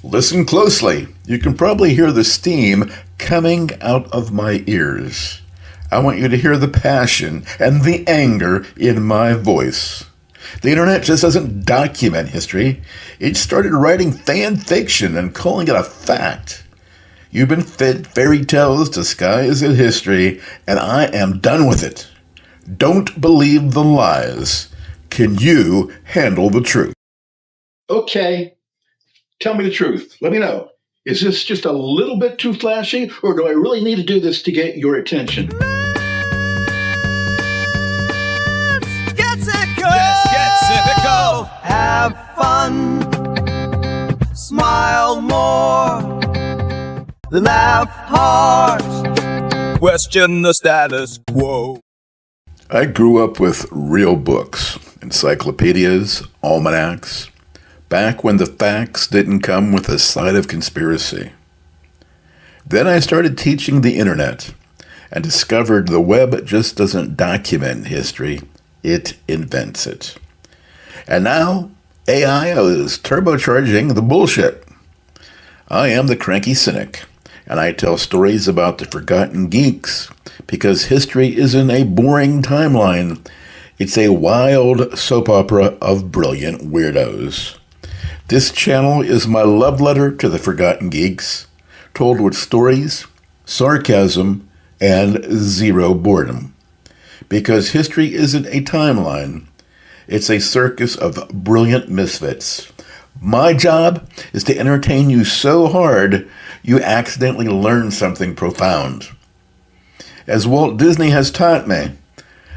Listen closely. You can probably hear the steam coming out of my ears. I want you to hear the passion and the anger in my voice. The internet just doesn't document history. It started writing fan fiction and calling it a fact. You've been fed fairy tales disguised as history, and I am done with it. Don't believe the lies. Can you handle the truth? Okay, tell me the truth. Let me know. Is this just a little bit too flashy, or do I really need to do this to get your attention? Let's get cynical. Have fun. Smile more. Laugh hard. Question the status quo. I grew up with real books, encyclopedias, almanacs, back when the facts didn't come with a side of conspiracy. Then I started teaching the internet and discovered the web just doesn't document history, it invents it. And now AI is turbocharging the bullshit. I am the Cranky Cynic, and I tell stories about the forgotten geeks because history isn't a boring timeline. It's a wild soap opera of brilliant weirdos. This channel is my love letter to the forgotten geeks, told with stories, sarcasm, and zero boredom. Because history isn't a timeline, it's a circus of brilliant misfits. My job is to entertain you so hard you accidentally learn something profound. As Walt Disney has taught me,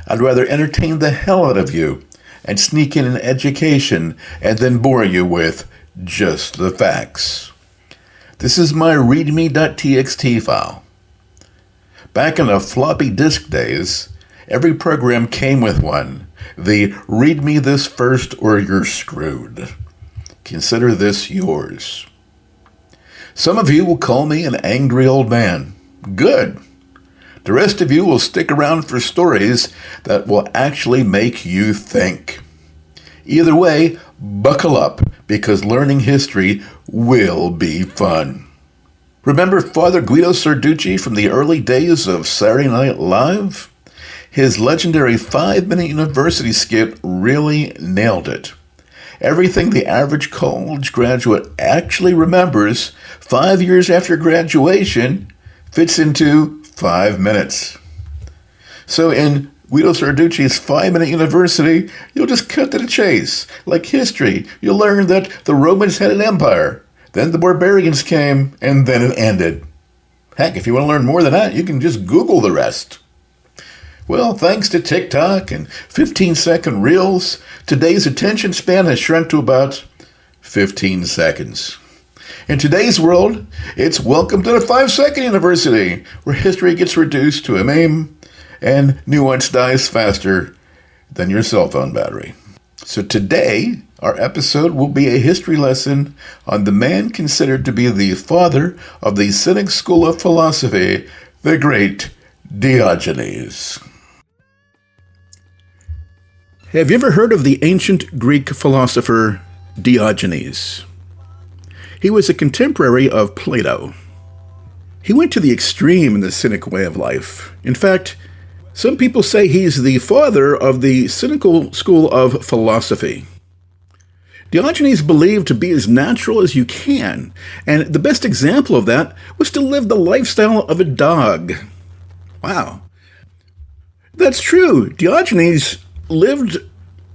I'd rather entertain the hell out of you and sneak in an education and then bore you with just the facts. This is my readme.txt file. Back in the floppy disk days, every program came with one. The read me this first or you're screwed. Consider this yours. Some of you will call me an angry old man. Good. The rest of you will stick around for stories that will actually make you think. Either way, buckle up, because learning history will be fun. Remember Father Guido Sarducci from the early days of Saturday Night Live? His legendary 5-minute university skit really nailed it. Everything the average college graduate actually remembers 5 years after graduation fits into 5 minutes. So in Guido Sarducci's 5-minute university, you'll just cut to the chase. Like history, you'll learn that the Romans had an empire, then the barbarians came, and then it ended. Heck, if you want to learn more than that, you can just Google the rest. Well, thanks to TikTok and 15-second reels, today's attention span has shrunk to about 15 seconds. In today's world, it's welcome to the 5-second university, where history gets reduced to a meme and nuance dies faster than your cell phone battery. So today, our episode will be a history lesson on the man considered to be the father of the Cynic school of philosophy, the great Diogenes. Have you ever heard of the ancient Greek philosopher Diogenes? He was a contemporary of Plato. He went to the extreme in the Cynic way of life. In fact, some people say he's the father of the cynical school of philosophy. Diogenes believed to be as natural as you can, and the best example of that was to live the lifestyle of a dog. Wow. That's true. Diogenes lived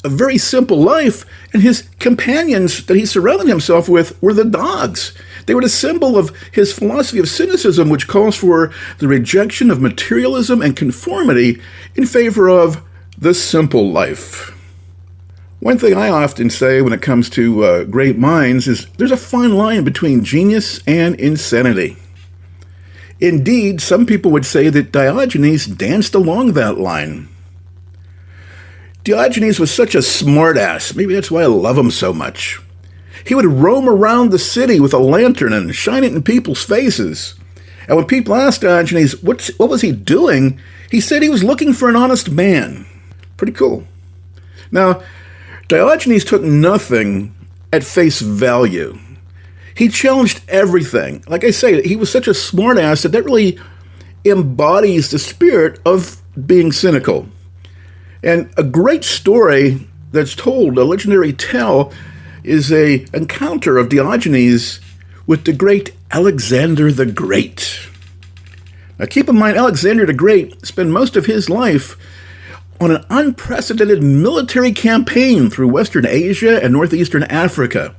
a very simple life, and his companions that he surrounded himself with were the dogs. They were the symbol of his philosophy of cynicism, which calls for the rejection of materialism and conformity in favor of the simple life. One thing I often say when it comes to great minds is there's a fine line between genius and insanity. Indeed, some people would say that Diogenes danced along that line. Diogenes was such a smartass. Maybe that's why I love him so much. He would roam around the city with a lantern and shine it in people's faces. And when people asked Diogenes what was he doing, he said he was looking for an honest man. Pretty cool. Now, Diogenes took nothing at face value. He challenged everything. Like I say, he was such a smartass that really embodies the spirit of being cynical. And a great story that's told, a legendary tale, is a encounter of Diogenes with the great Alexander the Great. Now keep in mind, Alexander the Great spent most of his life on an unprecedented military campaign through Western Asia and Northeastern Africa.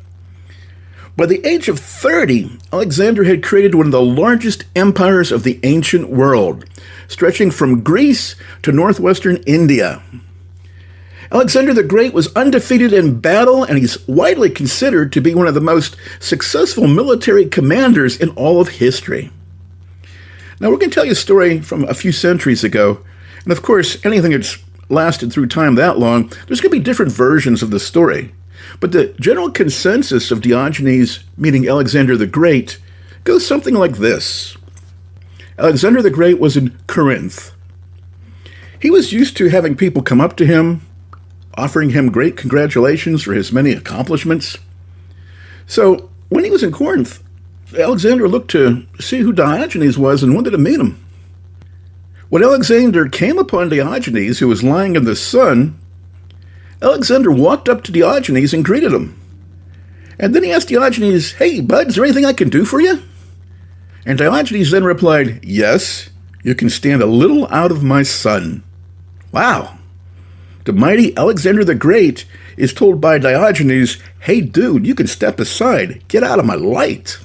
By the age of 30, Alexander had created one of the largest empires of the ancient world, stretching from Greece to northwestern India. Alexander the Great was undefeated in battle, and he's widely considered to be one of the most successful military commanders in all of history. Now, we're going to tell you a story from a few centuries ago, and of course, anything that's lasted through time that long, there's going to be different versions of the story. But the general consensus of Diogenes meeting Alexander the Great goes something like this. Alexander the Great was in Corinth. He was used to having people come up to him, offering him great congratulations for his many accomplishments. So when he was in Corinth, Alexander looked to see who Diogenes was and wanted to meet him. When Alexander came upon Diogenes, who was lying in the sun, Alexander walked up to Diogenes and greeted him. And then he asked Diogenes, "Hey, bud, is there anything I can do for you?" And Diogenes then replied, "Yes, you can stand a little out of my sun." Wow. The mighty Alexander the Great is told by Diogenes, "Hey, dude, you can step aside. Get out of my light."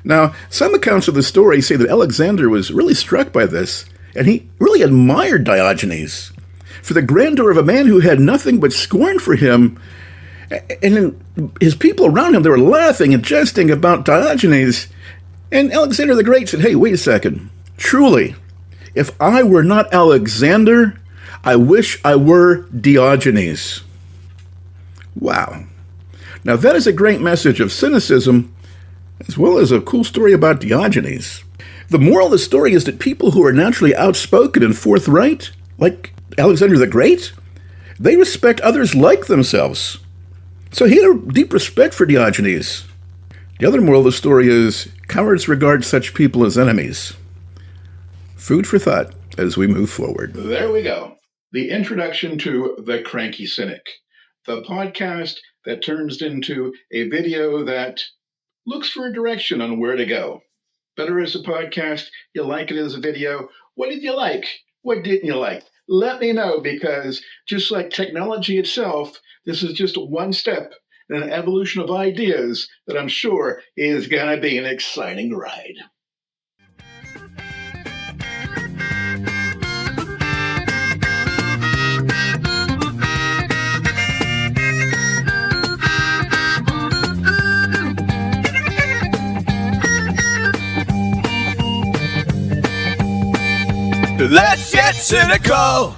Now, some accounts of the story say that Alexander was really struck by this, and he really admired Diogenes for the grandeur of a man who had nothing but scorn for him. And his people around him, they were laughing and jesting about Diogenes. And Alexander the Great said, "Hey, wait a second. Truly, if I were not Alexander, I wish I were Diogenes." Wow. Now that is a great message of cynicism, as well as a cool story about Diogenes. The moral of the story is that people who are naturally outspoken and forthright, like Alexander the Great, they respect others like themselves. So he had a deep respect for Diogenes. The other moral of the story is cowards regard such people as enemies. Food for thought as we move forward. There we go. The introduction to The Cranky Cynic, the podcast that turns into a video that looks for a direction on where to go. Better as a podcast, you like it as a video. What did you like? What didn't you like? Let me know, because just like technology itself, this is just one step in an evolution of ideas that I'm sure is going to be an exciting ride. Let's get cynical.